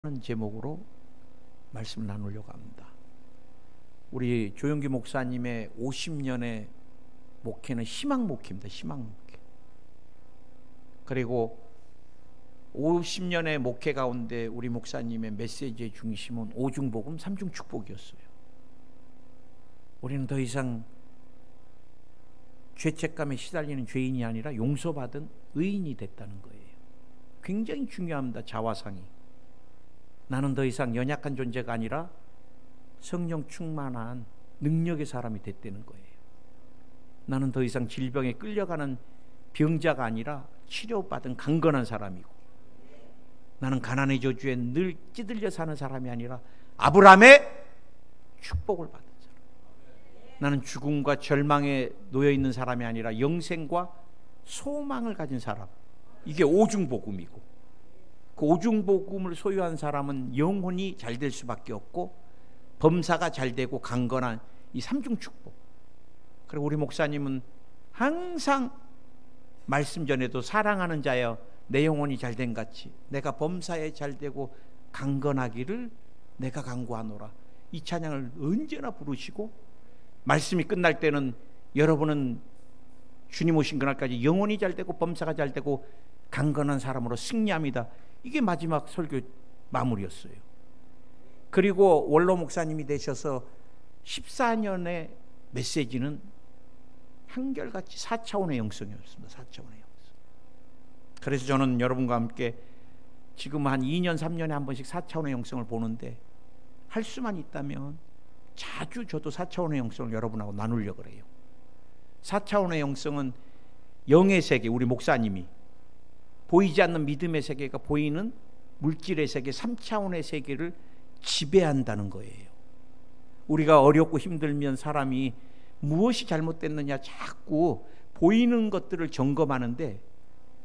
하는 제목으로 말씀을 나누려고 합니다. 우리 조영기 목사님의 50년의 목회는 희망 목회입니다. 희망 목회. 그리고 50년의 목회 가운데 우리 목사님의 메시지의 중심은 오중복음 삼중축복이었어요. 우리는 더 이상 죄책감에 시달리는 죄인이 아니라 용서받은 의인이 됐다는 거예요. 굉장히 중요합니다. 자화상이. 나는 더 이상 연약한 존재가 아니라 성령 충만한 능력의 사람이 됐다는 거예요. 나는 더 이상 질병에 끌려가는 병자가 아니라 치료받은 강건한 사람이고, 나는 가난의 저주에 늘 찌들려 사는 사람이 아니라 아브라함의 축복을 받은 사람. 나는 죽음과 절망에 놓여 있는 사람이 아니라 영생과 소망을 가진 사람. 이게 오중복음이고, 그 오중복음을 소유한 사람은 영혼이 잘 될 수밖에 없고 범사가 잘 되고 강건한 이 삼중축복. 그리고 우리 목사님은 항상 말씀 전에도 사랑하는 자여 내 영혼이 잘 된 같이 내가 범사에 잘 되고 강건하기를 내가 간구하노라. 이 찬양을 언제나 부르시고, 말씀이 끝날 때는 여러분은 주님 오신 그날까지 영혼이 잘 되고 범사가 잘 되고 강건한 사람으로 승리합니다. 이게 마지막 설교 마무리였어요. 그리고 원로 목사님이 되셔서 14년의 메시지는 한결같이 4차원의 영성이었습니다. 4차원의 영성. 그래서 저는 여러분과 함께 지금 한 2년 3년에 한 번씩 4차원의 영성을 보는데, 할 수만 있다면 자주 저도 4차원의 영성을 여러분하고 나누려고 그래요. 4차원의 영성은 영의 세계, 우리 목사님이 보이지 않는 믿음의 세계가 보이는 물질의 세계 3차원의 세계를 지배한다는 거예요. 우리가 어렵고 힘들면 사람이 무엇이 잘못됐느냐 자꾸 보이는 것들을 점검하는데,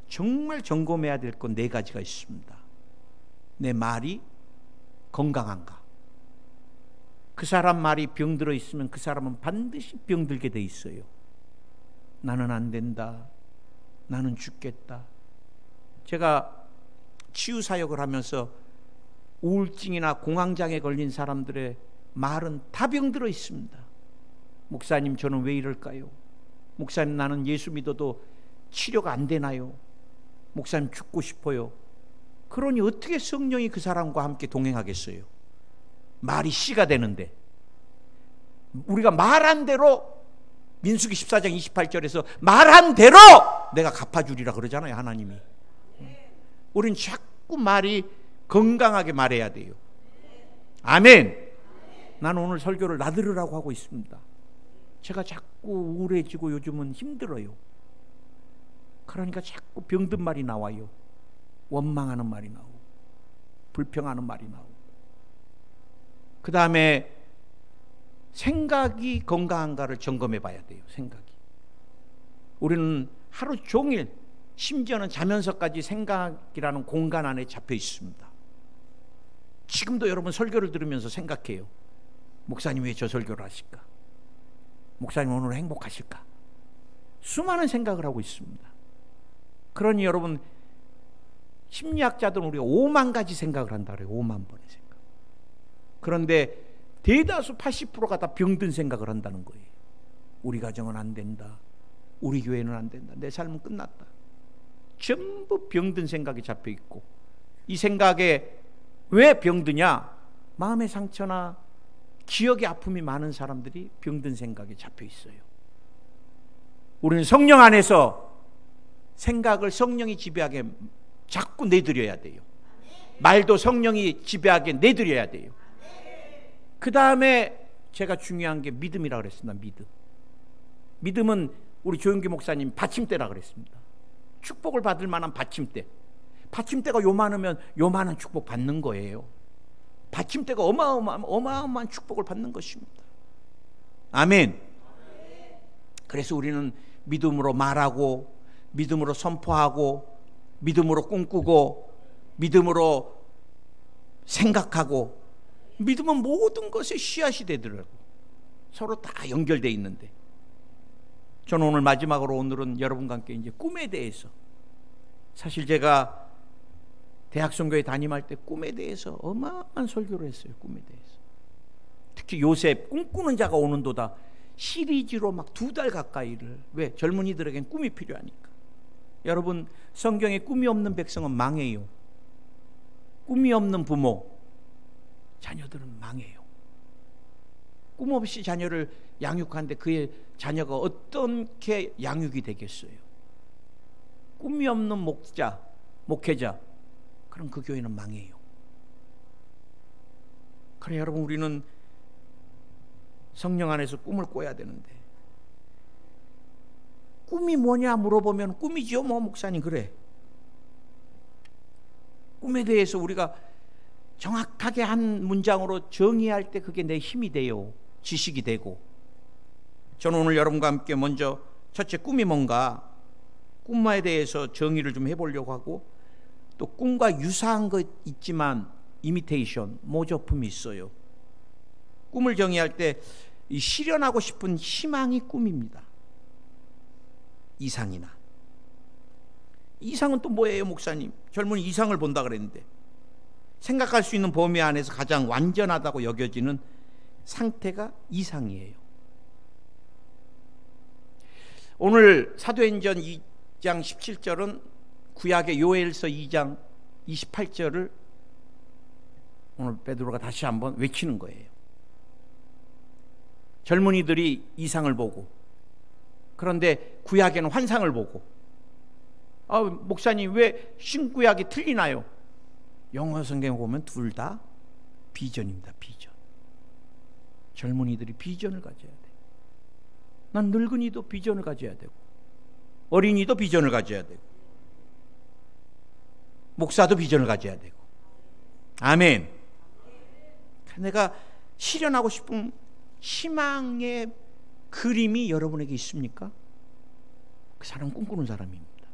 정말 점검해야 될 건 4가지가 있습니다. 내 말이 건강한가? 그 사람 말이 병들어 있으면 그 사람은 반드시 병들게 돼 있어요. 나는 안 된다, 나는 죽겠다. 제가 치유사역을 하면서 우울증이나 공황장애 걸린 사람들의 말은 다 병들어 있습니다. 목사님, 저는 왜 이럴까요? 목사님, 나는 예수 믿어도 치료가 안 되나요? 목사님, 죽고 싶어요. 그러니 어떻게 성령이 그 사람과 함께 동행하겠어요? 말이 씨가 되는데. 우리가 말한 대로, 민수기 14장 28절에서 말한 대로 내가 갚아주리라 그러잖아요, 하나님이. 우린 자꾸 말이 건강하게 말해야 돼요. 아멘. 나는 오늘 설교를 나들으라고 하고 있습니다. 제가 자꾸 우울해지고 요즘은 힘들어요. 그러니까 자꾸 병든 말이 나와요. 원망하는 말이 나오고 불평하는 말이 나오고. 그 다음에 생각이 건강한가를 점검해 봐야 돼요. 생각이. 우리는 하루 종일, 심지어는 자면서까지 생각이라는 공간 안에 잡혀 있습니다. 지금도 여러분 설교를 들으면서 생각해요. 목사님 왜 저 설교를 하실까? 목사님 오늘 행복하실까? 수많은 생각을 하고 있습니다. 그러니 여러분, 심리학자들은 우리가 5만 가지 생각을 한다 그래요. 5만 번의 생각. 그런데 대다수 80%가 다 병든 생각을 한다는 거예요. 우리 가정은 안 된다, 우리 교회는 안 된다, 내 삶은 끝났다. 전부 병든 생각이 잡혀 있고, 이 생각에 왜 병드냐? 마음의 상처나 기억의 아픔이 많은 사람들이 병든 생각에 잡혀 있어요. 우리는 성령 안에서 생각을 성령이 지배하게 자꾸 내드려야 돼요. 말도 성령이 지배하게 내드려야 돼요. 그 다음에 제가 중요한 게 믿음이라고 그랬습니다. 믿음은 우리 조영기 목사님 받침대라 그랬습니다. 축복을 받을 만한 받침대. 받침대가 요만하면 요만한 축복 받는 거예요. 받침대가 어마어마한 축복을 받는 것입니다. 아멘. 그래서 우리는 믿음으로 말하고, 믿음으로 선포하고, 믿음으로 꿈꾸고, 믿음으로 생각하고, 믿음은 모든 것에 씨앗이 되더라고. 서로 다 연결되어 있는데, 저는 오늘 마지막으로, 오늘은 여러분과 함께 이제 꿈에 대해서, 사실 제가 대학 선교회 담임할 때 꿈에 대해서 어마어마한 설교를 했어요. 꿈에 대해서. 특히 요셉 꿈꾸는 자가 오는도다 시리즈로 막 2달 가까이를. 왜? 젊은이들에겐 꿈이 필요하니까. 여러분, 성경에 꿈이 없는 백성은 망해요. 꿈이 없는 부모, 자녀들은 망해요. 꿈 없이 자녀를 양육하는데 그의 자녀가 어떻게 양육이 되겠어요? 꿈이 없는 목회자, 그럼 그 교회는 망해요. 그래, 여러분, 우리는 성령 안에서 꿈을 꿔야 되는데, 꿈이 뭐냐 물어보면 꿈이지요, 뭐 목사님. 그래, 꿈에 대해서 우리가 정확하게 한 문장으로 정의할 때 그게 내 힘이 돼요. 지식이 되고. 저는 오늘 여러분과 함께 먼저 첫째, 꿈이 뭔가, 꿈에 대해서 정의를 좀 해보려고 하고, 또 꿈과 유사한 것 있지만 이미테이션, 모조품이 있어요. 꿈을 정의할 때 이 실현하고 싶은 희망이 꿈입니다. 이상이나. 이상은 또 뭐예요, 목사님? 젊은이 이상을 본다 그랬는데, 생각할 수 있는 범위 안에서 가장 완전하다고 여겨지는 상태가 이상이에요. 오늘 사도행전 2장 17절은 구약의 요엘서 2장 28절을 오늘 베드로가 다시 한번 외치는 거예요. 젊은이들이 이상을 보고, 그런데 구약에는 환상을 보고. 목사님, 왜 신구약이 틀리나요? 영어 성경에 보면 둘 다 비전입니다. 비전. 젊은이들이 비전을 가져야 돼. 난 늙은이도 비전을 가져야 되고, 어린이도 비전을 가져야 되고, 목사도 비전을 가져야 되고. 아멘. 내가 실현하고 싶은 희망의 그림이 여러분에게 있습니까? 그 사람은 꿈꾸는 사람입니다.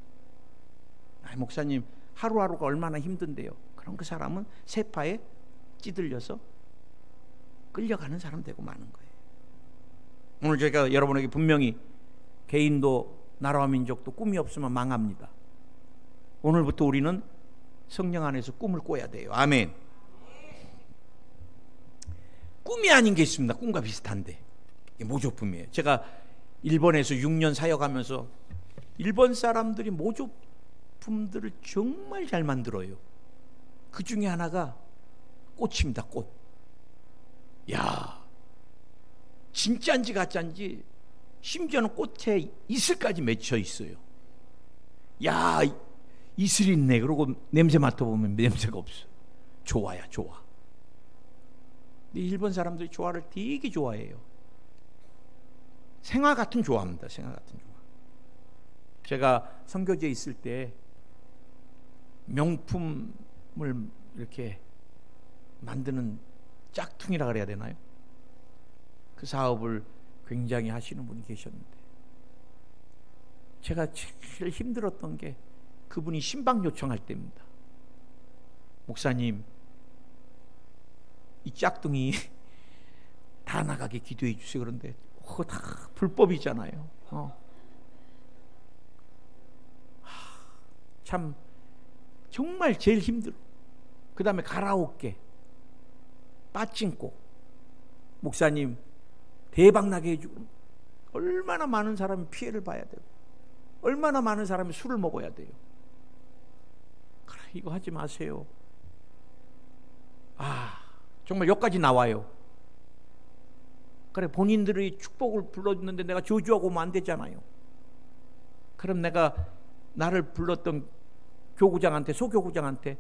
목사님, 하루하루가 얼마나 힘든데요. 그럼 그 사람은 세파에 찌들려서 끌려가는 사람 되고 마는 거예요. 오늘 제가 여러분에게 분명히 개인도 나라와 민족도 꿈이 없으면 망합니다. 오늘부터 우리는 성령 안에서 꿈을 꿔야 돼요. 아멘. 꿈이 아닌 게 있습니다. 꿈과 비슷한데 이게 모조품이에요. 제가 일본에서 6년 사역하면서 일본 사람들이 모조품들을 정말 잘 만들어요. 그 중에 하나가 꽃입니다. 꽃. 야, 진짜인지 가짜인지, 심지어는 꽃에 이슬까지 맺혀 있어요. 야, 이슬이 있네. 그러고 냄새 맡아보면 냄새가 없어. 좋아야 좋아. 근데 일본 사람들이 조화를 되게 좋아해요. 생화 같은 조화입니다. 생화 같은 조화. 제가 선교지에 있을 때 명품을 이렇게 만드는 짝퉁이라 그래야 되나요? 그 사업을 굉장히 하시는 분이 계셨는데, 제가 제일 힘들었던 게 그분이 신방 요청할 때입니다. 목사님, 이 짝퉁이 다 나가게 기도해 주세요. 그런데 그거 다 불법이잖아요. 참 정말 제일 힘들어. 그 다음에 가라오케, 빠찡코. 목사님, 대박나게 해주고, 얼마나 많은 사람이 피해를 봐야 되고, 얼마나 많은 사람이 술을 먹어야 돼요. 그래, 이거 하지 마세요. 정말 여기까지 나와요. 그래, 본인들의 축복을 불러주는데 내가 저주하고 오면 안 되잖아요. 그럼 내가 나를 불렀던 교구장한테, 소교구장한테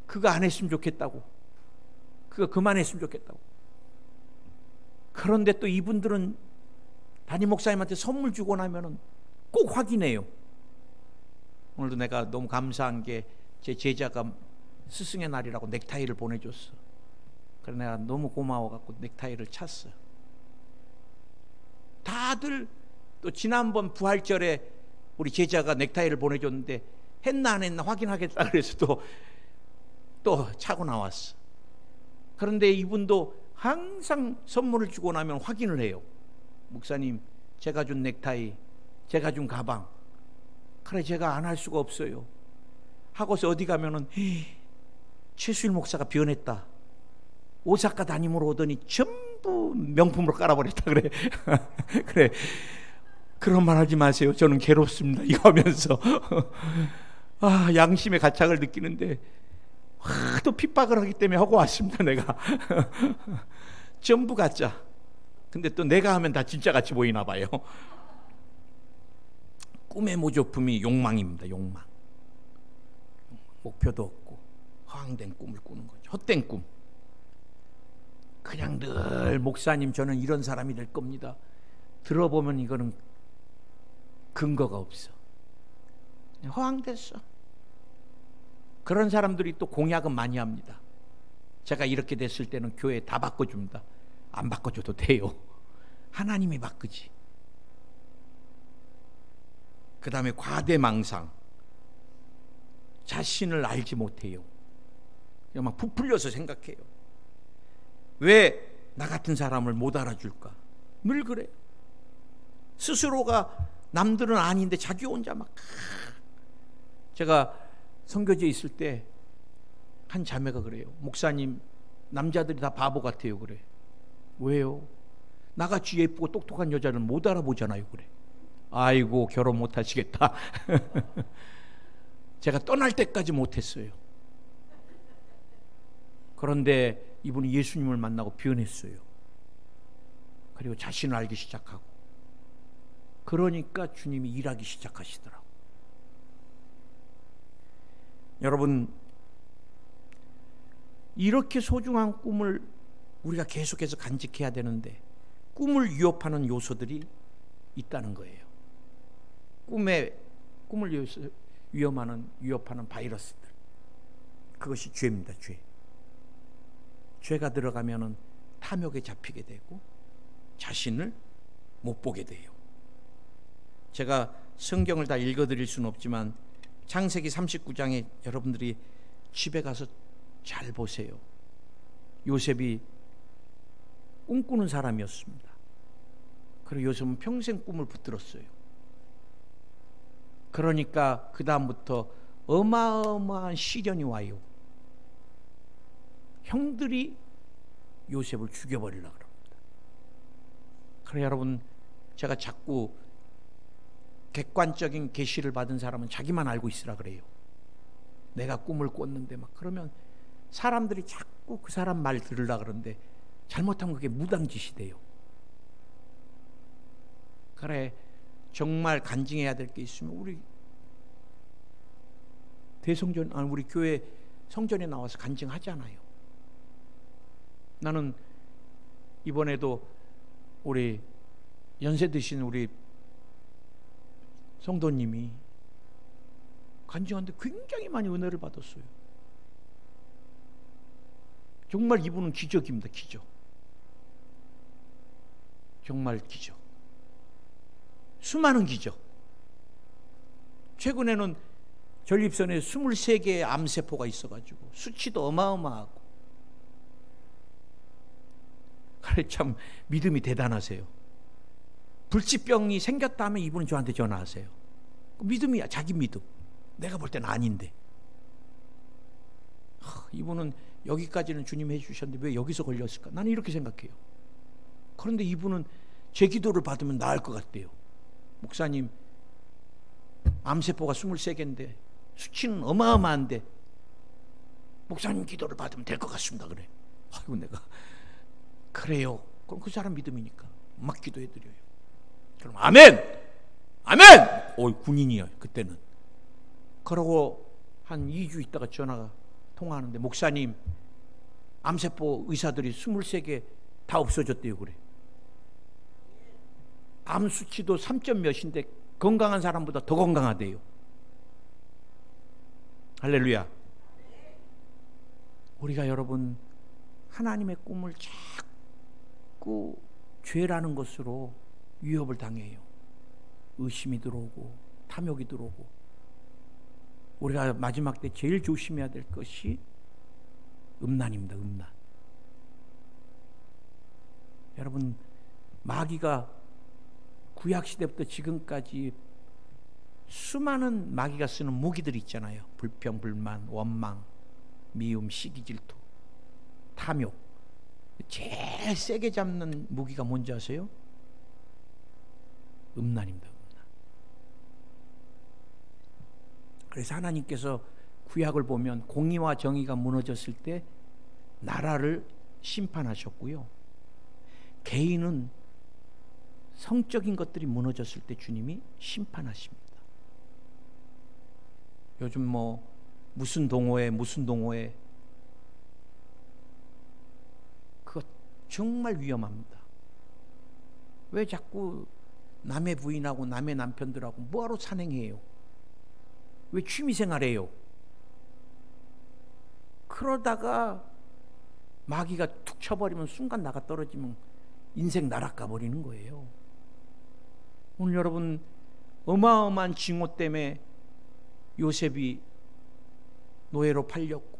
그거 안 했으면 좋겠다고, 그거 그만했으면 좋겠다고. 그런데 또 이분들은 담임 목사님한테 선물 주고 나면은 꼭 확인해요. 오늘도 내가 너무 감사한 게 제 제자가 스승의 날이라고 넥타이를 보내줬어. 그래서 내가 너무 고마워갖고 넥타이를 찼어. 다들 또 지난번 부활절에 우리 제자가 넥타이를 보내줬는데 했나 안 했나 확인하겠다 그래서 또 차고 나왔어. 그런데 이분도 항상 선물을 주고 나면 확인을 해요. 목사님, 제가 준 넥타이, 제가 준 가방, 그래 제가 안 할 수가 없어요 하고서 어디 가면은 최수일 목사가 변했다. 오사카 담임으로 오더니 전부 명품으로 깔아버렸다 그래. 그래, 그런 말 하지 마세요. 저는 괴롭습니다. 이거 하면서 양심의 가책을 느끼는데 하도 핍박을 하기 때문에 하고 왔습니다. 내가 전부 가짜. 근데 또 내가 하면 다 진짜 같이 보이나 봐요. 꿈의 모조품이 욕망입니다. 욕망. 목표도 없고 허황된 꿈을 꾸는 거죠. 헛된 꿈. 그냥 늘 목사님 저는 이런 사람이 될 겁니다. 들어보면 이거는 근거가 없어. 허황됐어. 그런 사람들이 또 공약은 많이 합니다. 제가 이렇게 됐을 때는 교회 다 바꿔줍니다. 안 바꿔줘도 돼요. 하나님이 바꾸지. 그 다음에 과대망상. 자신을 알지 못해요. 그냥 막 부풀려서 생각해요. 왜 나 같은 사람을 못 알아줄까? 늘 그래. 스스로가 남들은 아닌데 자기 혼자 막. 제가 선교지에 있을 때 한 자매가 그래요. 목사님, 남자들이 다 바보 같아요. 그래. 왜요? 나같이 예쁘고 똑똑한 여자는 못 알아보잖아요. 그래. 아이고, 결혼 못 하시겠다. 제가 떠날 때까지 못했어요. 그런데 이분이 예수님을 만나고 변했어요. 그리고 자신을 알기 시작하고. 그러니까 주님이 일하기 시작하시더라고요. 여러분, 이렇게 소중한 꿈을 우리가 계속해서 간직해야 되는데 꿈을 위협하는 요소들이 있다는 거예요. 꿈을 위협하는 바이러스들. 그것이 죄입니다. 죄. 죄가 들어가면은 탐욕에 잡히게 되고 자신을 못 보게 돼요. 제가 성경을 다 읽어드릴 수는 없지만 창세기 39장에 여러분들이 집에 가서 잘 보세요. 요셉이 꿈꾸는 사람이었습니다. 그리고 요셉은 평생 꿈을 붙들었어요. 그러니까 그 다음부터 어마어마한 시련이 와요. 형들이 요셉을 죽여버리려고 합니다. 그래 여러분, 제가 자꾸 객관적인 계시를 받은 사람은 자기만 알고 있으라 그래요. 내가 꿈을 꿨는데 막 그러면 사람들이 자꾸 그 사람 말 들으려고 그러는데 잘못하면 그게 무당짓이 돼요. 그래, 정말 간증해야 될 게 있으면 우리 우리 교회 성전에 나와서 간증하잖아요. 나는 이번에도 우리 연세 드신 우리 성도님이 간증하는데 굉장히 많이 은혜를 받았어요. 정말 이분은 기적입니다. 기적. 정말 기적. 수많은 기적. 최근에는 전립선에 23개의 암세포가 있어가지고 수치도 어마어마하고. 그래, 참 믿음이 대단하세요. 불치병이 생겼다 하면 이분은 저한테 전화하세요. 믿음이야, 자기 믿음. 내가 볼 때는 아닌데. 이분은 여기까지는 주님 해주셨는데 왜 여기서 걸렸을까? 나는 이렇게 생각해요. 그런데 이분은 제 기도를 받으면 나을 것 같대요. 목사님, 암세포가 23개인데 수치는 어마어마한데 목사님 기도를 받으면 될 것 같습니다. 그래. 아이고, 내가 그래요. 그럼 그 사람 믿음이니까 막 기도해드려요. 그럼 아멘! 아멘! 군인이야 그때는. 그러고 한 2주 있다가 전화가 통화하는데 목사님, 암세포 의사들이 23개 다 없어졌대요. 그래. 암 수치도 3점 몇인데 건강한 사람보다 더 건강하대요. 할렐루야. 우리가 여러분 하나님의 꿈을 자꾸 죄라는 것으로 위협을 당해요. 의심이 들어오고 탐욕이 들어오고. 우리가 마지막 때 제일 조심해야 될 것이 음란입니다. 음란. 여러분, 마귀가 구약시대부터 지금까지 수많은 마귀가 쓰는 무기들이 있잖아요. 불평, 불만, 원망, 미움, 시기, 질투, 탐욕. 제일 세게 잡는 무기가 뭔지 아세요? 음란입니다. 음란. 그래서 하나님께서 구약을 보면 공의와 정의가 무너졌을 때 나라를 심판하셨고요. 개인은 성적인 것들이 무너졌을 때 주님이 심판하십니다. 요즘 뭐 무슨 동호회 그거 정말 위험합니다. 왜 자꾸 남의 부인하고 남의 남편들하고 뭐하러 산행해요? 왜 취미생활해요? 그러다가 마귀가 툭 쳐버리면 순간 나가 떨어지면 인생 날아가 버리는 거예요. 오늘 여러분 어마어마한 징후 때문에 요셉이 노예로 팔렸고,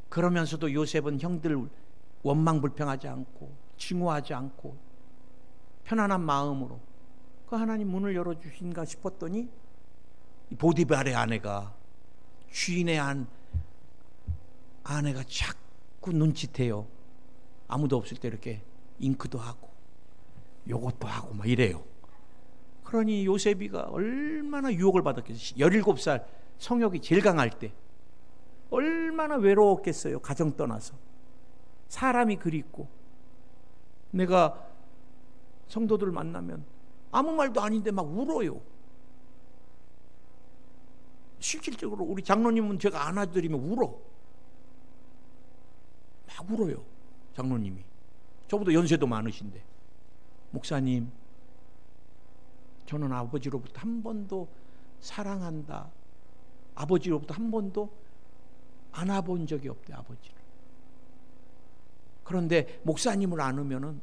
그러면서도 요셉은 형들 원망불평하지 않고 징후하지 않고 편안한 마음으로 그 하나님 문을 열어주신가 싶었더니 보디발의 아내가, 주인의 아내가 자꾸 눈짓해요. 아무도 없을 때 이렇게 잉크도 하고 요것도 하고 막 이래요. 그러니 요셉이가 얼마나 유혹을 받았겠어요. 17살 성욕이 제일 강할 때 얼마나 외로웠겠어요. 가정 떠나서. 사람이 그립고, 내가 성도들을 만나면 아무 말도 아닌데 막 울어요. 실질적으로 우리 장로님은 제가 안아드리면 울어. 막 울어요. 장로님이. 저보다 연세도 많으신데, 목사님, 저는 아버지로부터 한 번도 사랑한다, 아버지로부터 한 번도 안아본 적이 없대, 아버지를. 그런데 목사님을 안으면은,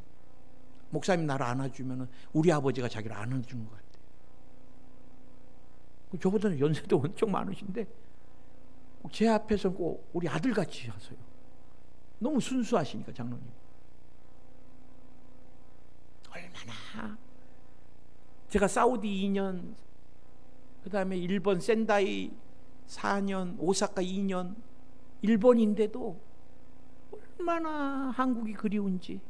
목사님 나를 안아주면은 우리 아버지가 자기를 안아주는 것 같아요. 저보다는 연세도 엄청 많으신데 제 앞에서 꼭 우리 아들같이 하세요. 너무 순수하시니까 장로님. 얼마나. 제가 사우디 2년, 그 다음에 일본 센다이 4년, 오사카 2년, 일본인데도 얼마나 한국이 그리운지,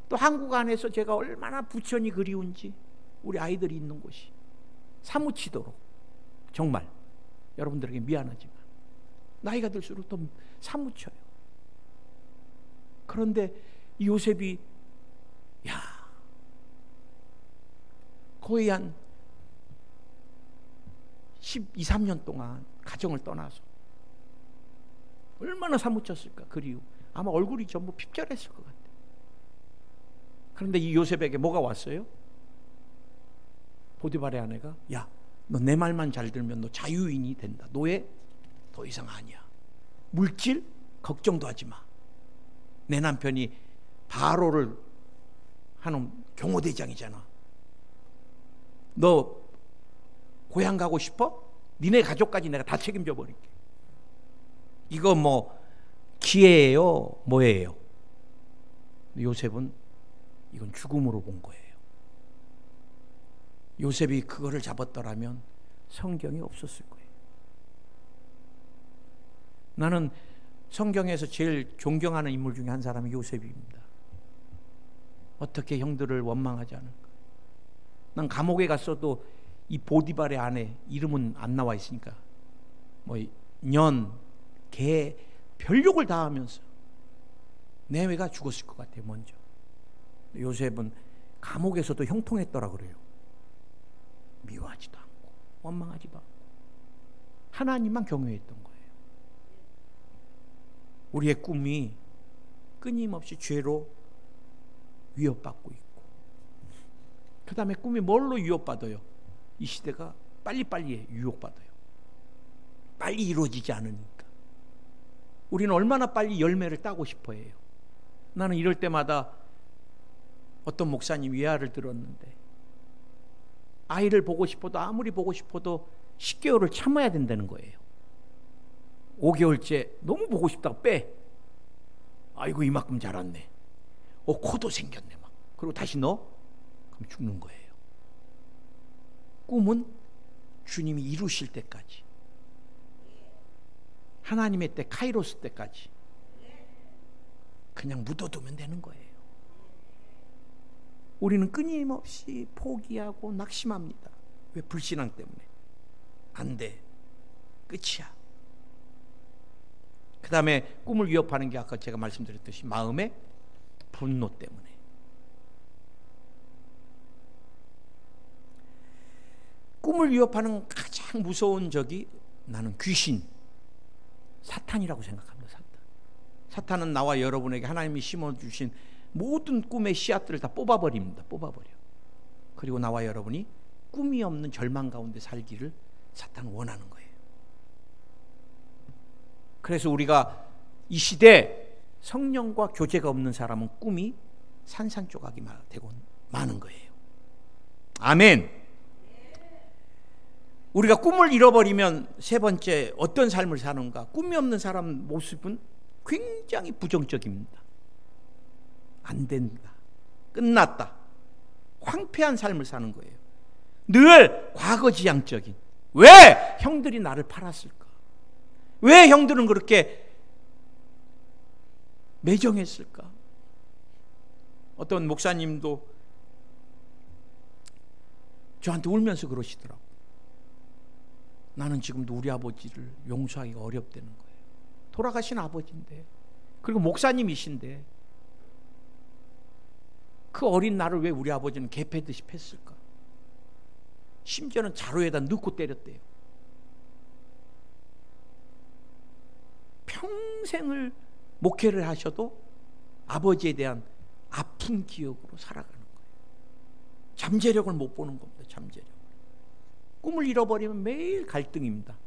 또 한국 안에서 제가 얼마나 부천이 그리운지, 우리 아이들이 있는 곳이 사무치도록, 정말 여러분들에게 미안하지만 나이가 들수록 더 사무쳐요. 그런데 이 요셉이 거의 한 12, 13년 동안 가정을 떠나서 얼마나 사무쳤을까. 그리고 아마 얼굴이 전부 핍절했을 것 같아요. 그런데 이 요셉에게 뭐가 왔어요? 보디발의 아내가, 야, 너 내 말만 잘 들면 너 자유인이 된다. 노예 더 이상 아니야. 물질 걱정도 하지 마. 내 남편이 바로를 하는 경호대장이잖아. 너 고향 가고 싶어? 니네 가족까지 내가 다 책임져 버릴게. 이거 뭐 기회예요? 뭐예요? 요셉은 이건 죽음으로 본 거예요. 요셉이 그거를 잡았더라면 성경이 없었을 거예요. 나는 성경에서 제일 존경하는 인물 중에 한 사람이 요셉입니다. 어떻게 형들을 원망하지 않을까? 난 감옥에 갔어도 이 보디발의 아내 이름은 안 나와 있으니까 뭐 년, 개, 별욕을 다 하면서 내외가 죽었을 것 같아요. 먼저. 요셉은 감옥에서도 형통했더라 그래요. 미워하지도 않고 원망하지도 않고 하나님만 경외했던 거예요. 우리의 꿈이 끊임없이 죄로 위협받고 있고, 그 다음에 꿈이 뭘로 위협받아요? 이 시대가 빨리빨리 유혹받아요. 빨리 이루어지지 않으니까. 우리는 얼마나 빨리 열매를 따고 싶어 해요. 나는 이럴 때마다 어떤 목사님 위화를 들었는데, 아이를 보고 싶어도, 아무리 보고 싶어도 10개월을 참아야 된다는 거예요. 5개월째 너무 보고 싶다고 빼. 아이고 이만큼 자랐네. 코도 생겼네 막. 그리고 다시 넣어? 그럼 죽는 거예요. 꿈은 주님이 이루실 때까지. 하나님의 때, 카이로스 때까지 그냥 묻어두면 되는 거예요. 우리는 끊임없이 포기하고 낙심합니다. 왜? 불신앙 때문에. 안 돼, 끝이야. 그 다음에 꿈을 위협하는 게 아까 제가 말씀드렸듯이 마음의 분노 때문에. 꿈을 위협하는 가장 무서운 적이 나는 귀신, 사탄이라고 생각합니다. 사탄은 나와 여러분에게 하나님이 심어주신 모든 꿈의 씨앗들을 다 뽑아버립니다. 뽑아버려. 그리고 나와 여러분이 꿈이 없는 절망 가운데 살기를 사탄은 원하는 거예요. 그래서 우리가 이 시대 성령과 교제가 없는 사람은 꿈이 산산조각이 되고 많은 거예요. 아멘. 우리가 꿈을 잃어버리면 세 번째 어떤 삶을 사는가? 꿈이 없는 사람 모습은 굉장히 부정적입니다. 안 된다, 끝났다, 황폐한 삶을 사는 거예요. 늘 과거지향적인. 왜 형들이 나를 팔았을까? 왜 형들은 그렇게 매정했을까? 어떤 목사님도 저한테 울면서 그러시더라고요. 나는 지금도 우리 아버지를 용서하기가 어렵다는 거예요. 돌아가신 아버지인데, 그리고 목사님이신데 그 어린 나를 왜 우리 아버지는 개 패듯이 팼을까? 심지어는 자루에다 넣고 때렸대요. 평생을 목회를 하셔도 아버지에 대한 아픈 기억으로 살아가는 거예요. 잠재력을 못 보는 겁니다. 잠재력. 꿈을 잃어버리면 매일 갈등입니다.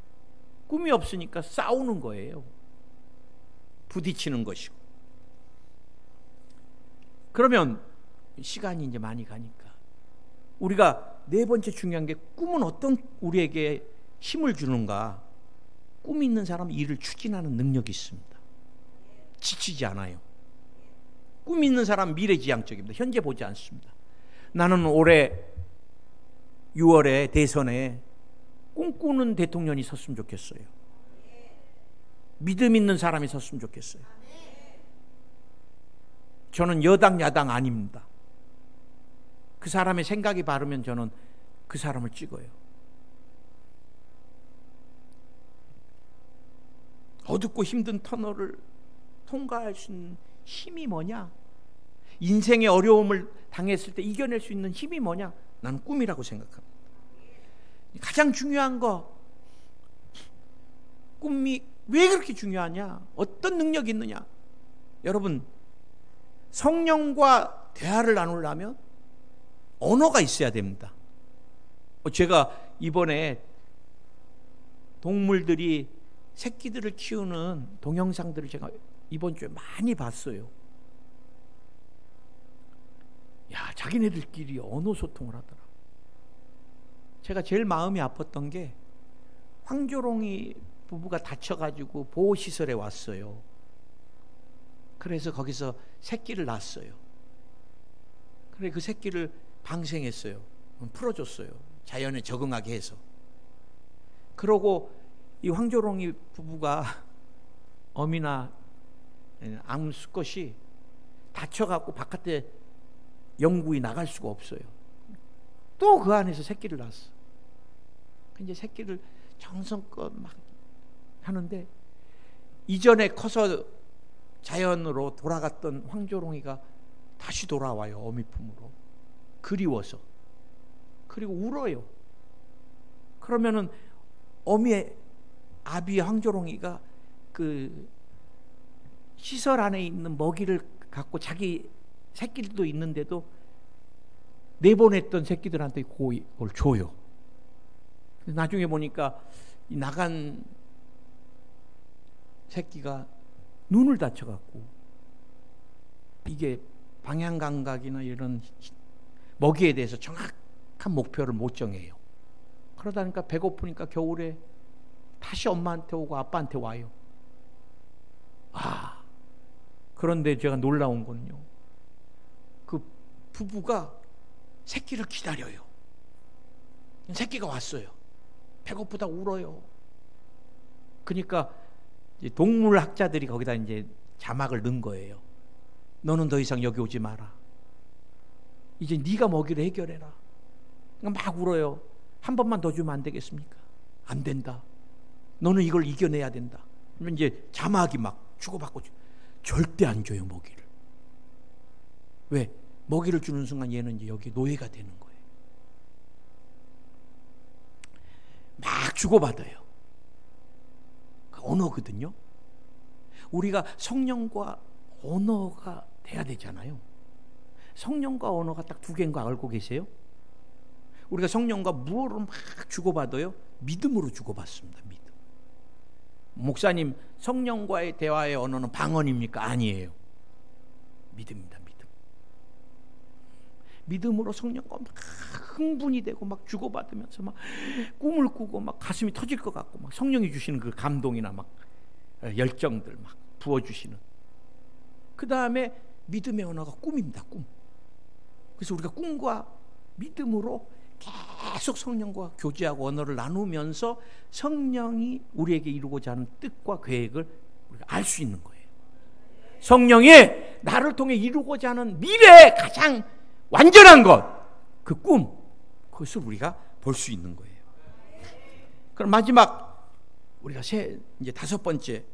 꿈이 없으니까 싸우는 거예요. 부딪히는 것이고. 그러면 시간이 이제 많이 가니까 우리가 네 번째 중요한 게, 꿈은 어떤 우리에게 힘을 주는가? 꿈이 있는 사람은 일을 추진하는 능력이 있습니다. 지치지 않아요. 꿈이 있는 사람은 미래지향적입니다. 현재 보지 않습니다. 나는 올해 6월에 대선에 꿈꾸는 대통령이 섰으면 좋겠어요. 믿음 있는 사람이 섰으면 좋겠어요. 저는 여당 야당 아닙니다. 그 사람의 생각이 바르면 저는 그 사람을 찍어요. 어둡고 힘든 터널을 통과할 수 있는 힘이 뭐냐? 인생의 어려움을 당했을 때 이겨낼 수 있는 힘이 뭐냐? 나는 꿈이라고 생각합니다. 가장 중요한 거, 꿈이 왜 그렇게 중요하냐? 어떤 능력이 있느냐? 여러분, 성령과 대화를 나누려면 언어가 있어야 됩니다. 제가 이번에 동물들이 새끼들을 키우는 동영상들을 제가 이번 주에 많이 봤어요. 야, 자기네들끼리 언어 소통을 하더라. 제가 제일 마음이 아팠던 게, 황조롱이 부부가 다쳐가지고 보호시설에 왔어요. 그래서 거기서 새끼를 낳았어요. 그래 그 새끼를 방생했어요. 풀어줬어요. 자연에 적응하게 해서. 그러고 이 황조롱이 부부가 어미나 암 수컷이 다쳐갖고 바깥에 영구히 나갈 수가 없어요. 또 그 안에서 새끼를 낳았어. 이제 새끼를 정성껏 막 하는데, 이전에 커서 자연으로 돌아갔던 황조롱이가 다시 돌아와요. 어미 품으로. 그리워서. 그리고 울어요. 그러면은 어미의 아비 황조롱이가 그 시설 안에 있는 먹이를 갖고 자기 새끼들도 있는데도 내보냈던 새끼들한테 그걸 줘요. 나중에 보니까 이 나간 새끼가 눈을 다쳐갖고 이게 방향 감각이나 이런 먹이에 대해서 정확한 목표를 못 정해요. 그러다 보니까 배고프니까 겨울에 다시 엄마한테 오고 아빠한테 와요. 그런데 제가 놀라운 거는요, 그 부부가 새끼를 기다려요. 새끼가 왔어요. 배고프다 울어요. 그러니까 이제 동물학자들이 거기다 이제 자막을 넣은 거예요. 너는 더 이상 여기 오지 마라. 이제 네가 먹이를 해결해라. 막 울어요. 한 번만 더 주면 안 되겠습니까? 안 된다. 너는 이걸 이겨내야 된다. 그러면 이제 자막이 막 주고받고 절대 안 줘요, 먹이를. 왜? 먹이를 주는 순간 얘는 이제 여기 노예가 되는 거예요. 막 주고받아요. 그 언어거든요. 우리가 성령과 언어가 돼야 되잖아요. 성령과 언어가 딱 두 개인 거 알고 계세요? 우리가 성령과 무엇을 막 주고받아요? 믿음으로 주고받습니다. 믿음. 목사님, 성령과의 대화의 언어는 방언입니까? 아니에요. 믿음입니다. 믿음. 믿음으로 성령과 막 흥분이 되고 막 주고받으면서 막 꿈을 꾸고 막 가슴이 터질 것 같고 막 성령이 주시는 그 감동이나 막 열정들 막 부어주시는. 그 다음에 믿음의 언어가 꿈입니다. 꿈. 그래서 우리가 꿈과 믿음으로 계속 성령과 교제하고 언어를 나누면서 성령이 우리에게 이루고자 하는 뜻과 계획을 우리가 알 수 있는 거예요. 성령이 나를 통해 이루고자 하는 미래의 가장 완전한 것, 그 꿈, 그것을 우리가 볼 수 있는 거예요. 그럼 마지막 우리가 이제 다섯 번째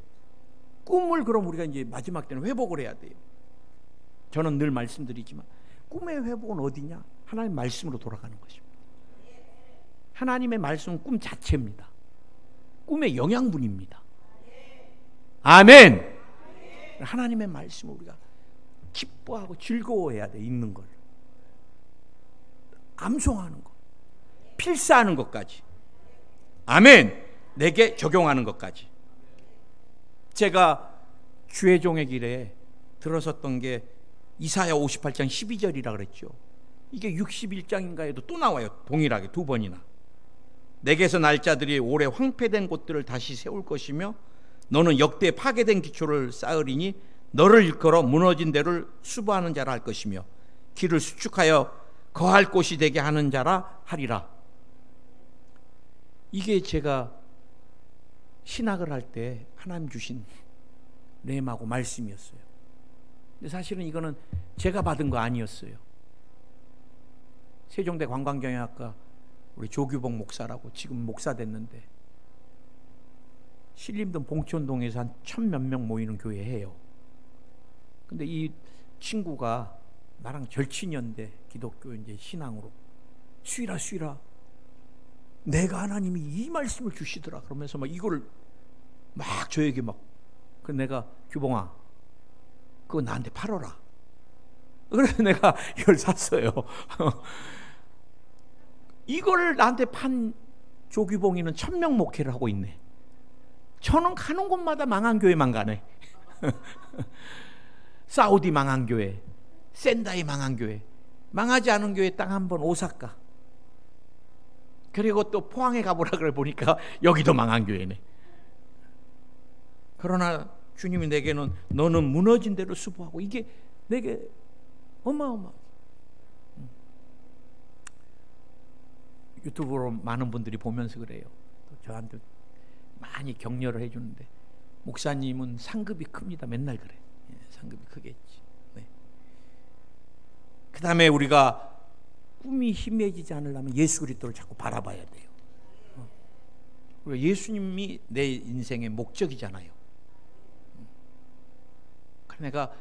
꿈을 그럼 우리가 이제 마지막 때는 회복을 해야 돼요. 저는 늘 말씀드리지만 꿈의 회복은 어디냐? 하나님 말씀으로 돌아가는 것입니다. 하나님의 말씀은 꿈 자체입니다. 꿈의 영양분입니다. 아멘. 하나님의 말씀을 우리가 기뻐하고 즐거워해야 돼. 읽는 걸 암송하는 것, 필사하는 것까지. 아멘. 내게 적용하는 것까지. 제가 주의 종의 길에 들어섰던 게 이사야 58장 12절이라 그랬죠. 이게 61장인가에도 또 나와요. 동일하게 두 번이나. 내게서 날짜들이 오래 황폐된 곳들을 다시 세울 것이며 너는 역대 파괴된 기초를 쌓으리니 너를 일컬어 무너진 데를 수보하는 자라 할 것이며 길을 수축하여 거할 곳이 되게 하는 자라 하리라. 이게 제가 신학을 할 때 하나님 주신 렘하고 말씀이었어요. 근데 사실은 이거는 제가 받은 거 아니었어요. 세종대 관광경영학과 우리 조규봉 목사라고 지금 목사 됐는데 신림동 봉천동에서 한 1000몇 명 모이는 교회예요. 근데 이 친구가 나랑 절친이었는데 기독교 이제 신앙으로 쉬라 내가 하나님이 이 말씀을 주시더라 그러면서 막 이거를 막 저에게 막 그 내가 규봉아 그거 나한테 팔아라. 그래서 내가 이걸 샀어요. 이걸 나한테 판 조규봉이는 1000명 목회를 하고 있네. 저는 가는 곳마다 망한 교회만 가네. 사우디 망한 교회, 센다이 망한 교회, 망하지 않은 교회 딱 한 번 오사카. 그리고 또 포항에 가보라 그래 보니까 여기도 망한 교회네. 그러나 주님이 내게는 너는 무너진 대로 수보하고 이게 내게 어마어마. 유튜브로 많은 분들이 보면서 그래요. 또 저한테 많이 격려를 해주는데 목사님은 상급이 큽니다. 맨날 그래. 상급이 크겠지. 네. 그 다음에 우리가 꿈이 희미해지지 않으려면 예수 그리스도를 자꾸 바라봐야 돼요. 예수님이 내 인생의 목적이잖아요. 내가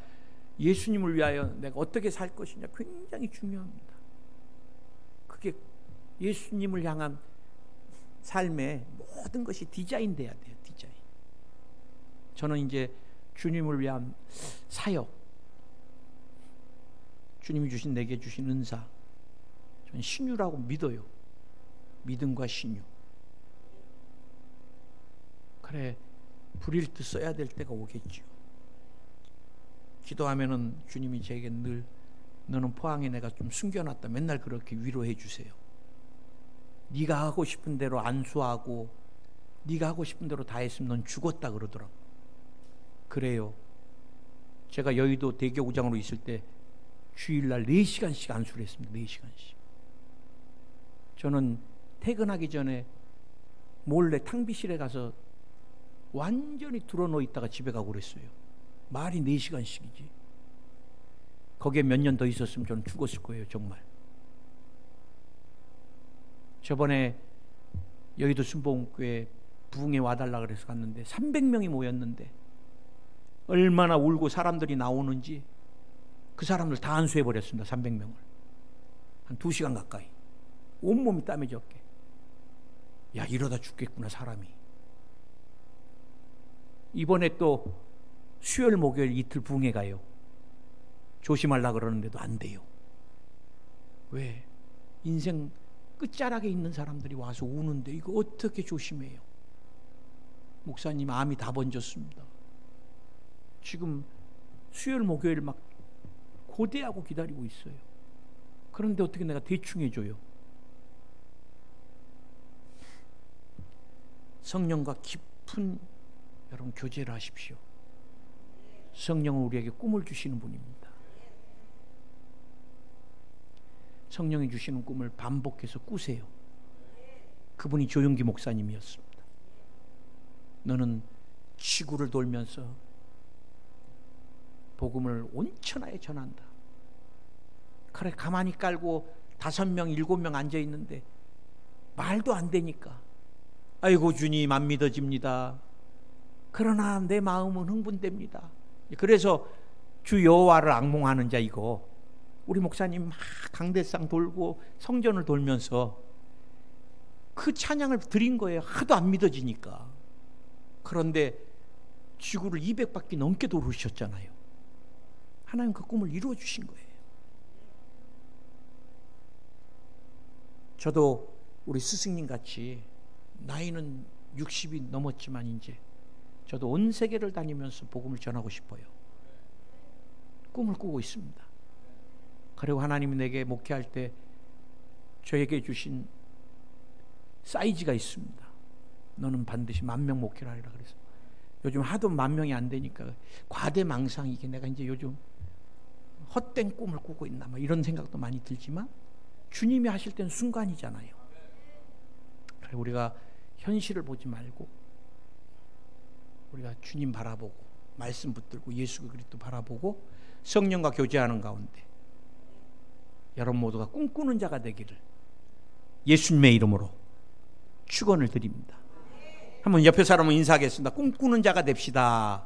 예수님을 위하여 내가 어떻게 살 것이냐 굉장히 중요합니다. 그게 예수님을 향한 삶의 모든 것이 디자인돼야 돼요. 디자인. 저는 이제 주님을 위한 사역, 주님이 주신 내게 주신 은사, 저는 신유라고 믿어요. 믿음과 신유. 그래, 불일 듯 써야 될 때가 오겠죠. 기도하면은 주님이 제게 늘 너는 포항에 내가 좀 숨겨놨다 맨날 그렇게 위로해 주세요. 네가 하고 싶은 대로 안수하고 네가 하고 싶은 대로 다 했으면 넌 죽었다 그러더라고. 그래요. 제가 여의도 대교구장으로 있을 때 주일날 4시간씩 안수를 했습니다. 4시간씩. 저는 퇴근하기 전에 몰래 탕비실에 가서 완전히 드러누워 있다가 집에 가고 그랬어요. 말이 4시간씩이지. 거기에 몇 년 더 있었으면 저는 죽었을 거예요. 정말. 저번에 여의도 순복음교회 부흥에 와달라 그래서 갔는데 300명이 모였는데 얼마나 울고 사람들이 나오는지 그 사람들 다 안수해버렸습니다. 300명을 한 2시간 가까이. 온몸이 땀에 젖게. 야, 이러다 죽겠구나 사람이. 이번에 또 수요일 목요일 이틀 부흥회 가요. 조심하려고 그러는데도 안 돼요. 왜? 인생 끝자락에 있는 사람들이 와서 우는데 이거 어떻게 조심해요? 목사님, 암이 다 번졌습니다. 지금 수요일 목요일 막 고대하고 기다리고 있어요. 그런데 어떻게 내가 대충 해줘요? 성령과 깊은 여러분 교제를 하십시오. 성령은 우리에게 꿈을 주시는 분입니다. 성령이 주시는 꿈을 반복해서 꾸세요. 그분이 조용기 목사님이었습니다. 너는 지구를 돌면서 복음을 온천하에 전한다. 그래, 가만히 깔고 5명 7명 앉아있는데 말도 안 되니까 아이고 주님 안 믿어집니다. 그러나 내 마음은 흥분됩니다. 그래서 주 여호와를 앙몽하는 자, 이거 우리 목사님 막 강대상 돌고 성전을 돌면서 그 찬양을 드린 거예요. 하도 안 믿어지니까. 그런데 지구를 200바퀴 넘게 돌으셨잖아요. 하나님 그 꿈을 이루어 주신 거예요. 저도 우리 스승님 같이 나이는 60이 넘었지만 이제 저도 온 세계를 다니면서 복음을 전하고 싶어요. 꿈을 꾸고 있습니다. 그리고 하나님이 내게 목회할 때 저에게 주신 사이즈가 있습니다. 너는 반드시 10,000명 목회를 하리라 그래서 요즘 하도 10,000명이 안 되니까 과대망상이, 이게 내가 이제 요즘 헛된 꿈을 꾸고 있나 뭐 이런 생각도 많이 들지만 주님이 하실 때는 순간이잖아요. 그래, 우리가 현실을 보지 말고 우리가 주님 바라보고 말씀 붙들고 예수 그리스도 바라보고 성령과 교제하는 가운데 여러분 모두가 꿈꾸는 자가 되기를 예수님의 이름으로 축원을 드립니다. 한번 옆에 사람을 인사하겠습니다. 꿈꾸는 자가 됩시다.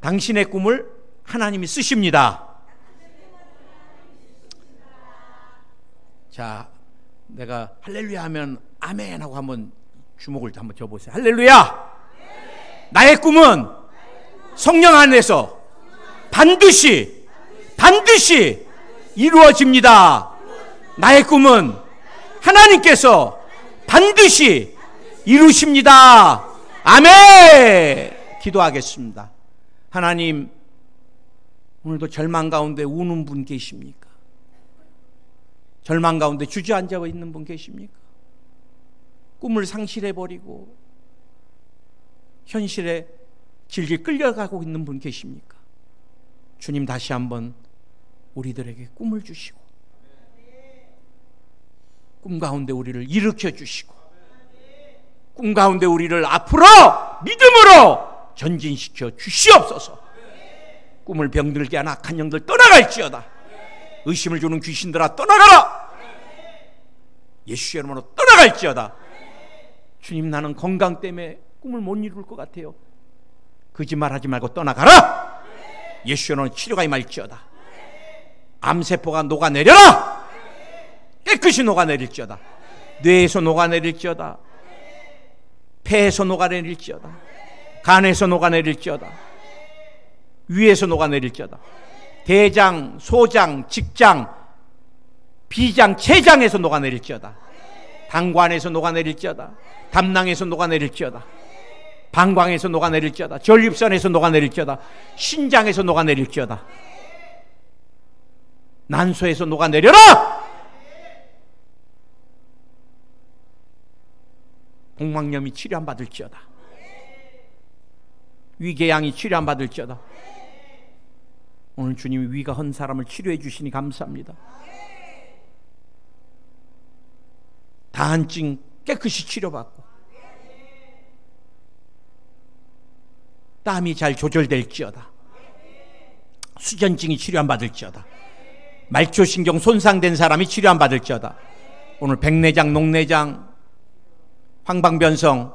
당신의 꿈을 하나님이 쓰십니다. 자, 내가 할렐루야 하면 아멘 하고 한번 주목을 한번 줘보세요. 할렐루야! 나의 꿈은 성령 안에서 반드시 이루어집니다. 나의 꿈은 하나님께서 반드시 이루십니다. 아멘! 기도하겠습니다. 하나님, 오늘도 절망 가운데 우는 분 계십니까? 절망 가운데 주저앉아 있는 분 계십니까? 꿈을 상실해버리고 현실에 질질 끌려가고 있는 분 계십니까? 주님, 다시 한번 우리들에게 꿈을 주시고 꿈 가운데 우리를 일으켜 주시고 꿈 가운데 우리를 앞으로 믿음으로 전진시켜 주시옵소서. 꿈을 병들게 하는 악한 영들 떠나갈지어다. 의심을 주는 귀신들아 떠나가라. 예수의 이름으로 떠나갈지어다. 주님, 나는 건강 때문에 꿈을 못 이룰 것 같아요. 거짓말하지 말고 떠나가라. 예수의 이름으로 치료가 임할지어다. 암세포가 녹아내려라. 깨끗이 녹아내릴지어다. 뇌에서 녹아내릴지어다. 폐에서 녹아내릴지어다. 간에서 녹아내릴지어다. 위에서 녹아내릴지어다. 대장, 소장, 직장, 비장, 체장에서 녹아내릴지어다. 당관에서 녹아내릴지어다. 담낭에서 녹아내릴지어다. 방광에서 녹아내릴지어다. 전립선에서 녹아내릴지어다. 신장에서 녹아내릴지어다. 난소에서 녹아내려라. 복막염이 치료 안 받을지어다. 위궤양이 치료 안 받을지어다. 오늘 주님이 위가 헌 사람을 치료해 주시니 감사합니다. 다한증 깨끗이 치료받고 땀이 잘 조절될지어다. 수전증이 치료 안 받을지어다. 말초신경 손상된 사람이 치료 안 받을지어다. 오늘 백내장, 녹내장, 황방변성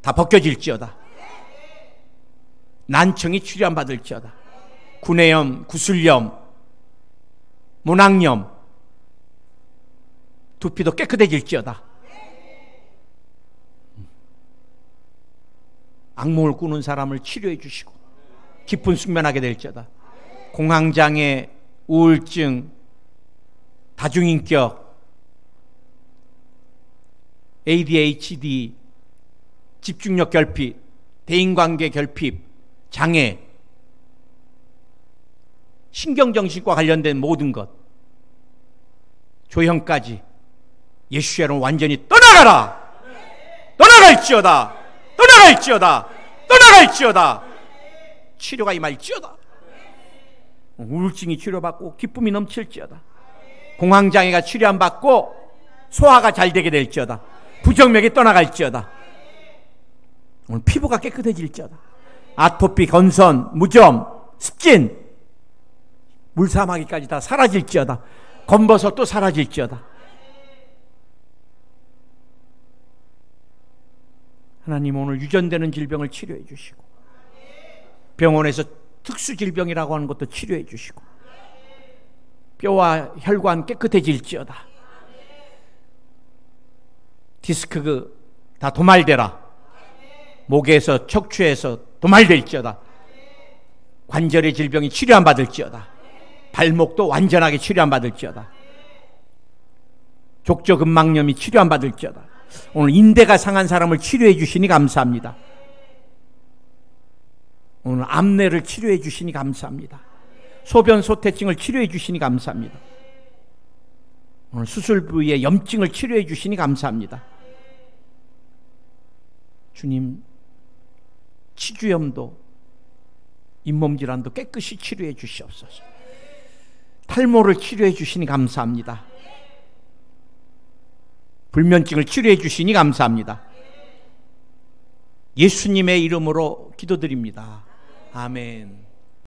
다 벗겨질지어다. 난청이 치료 안 받을지어다. 구내염, 구술염, 모낭염, 두피도 깨끗해질지어다. 악몽을 꾸는 사람을 치료해 주시고 깊은 숙면하게 될지어다. 공황장애, 우울증, 다중인격, ADHD, 집중력 결핍, 대인관계 결핍, 장애, 신경정신과 관련된 모든 것, 조형까지 예수의 이름으로 완전히 떠나가라! 떠나갈지어다! 떠나갈지어다! 떠나갈지어다! 치료가 임할지어다. 우울증이 치료받고 기쁨이 넘칠지어다. 공황장애가 치료 안 받고 소화가 잘 되게 될지어다. 부정맥이 떠나갈지어다. 오늘 피부가 깨끗해질지어다. 아토피, 건선, 무좀, 습진, 물사마귀까지 다 사라질지어다. 검버섯도 사라질지어다. 하나님, 오늘 유전되는 질병을 치료해 주시고 병원에서 특수질병이라고 하는 것도 치료해 주시고 뼈와 혈관 깨끗해질지어다. 디스크 다 도말되라. 목에서 척추에서 도말될지어다. 관절의 질병이 치료 안 받을지어다. 발목도 완전하게 치료 안 받을지어다. 족저근막염이 치료 안 받을지어다. 오늘 인대가 상한 사람을 치료해 주시니 감사합니다. 오늘 암내를 치료해 주시니 감사합니다. 소변 소태증을 치료해 주시니 감사합니다. 오늘 수술 부위의 염증을 치료해 주시니 감사합니다. 주님, 치주염도 잇몸 질환도 깨끗이 치료해 주시옵소서. 탈모를 치료해 주시니 감사합니다. 불면증을 치료해 주시니 감사합니다. 예수님의 이름으로 기도드립니다. 아멘.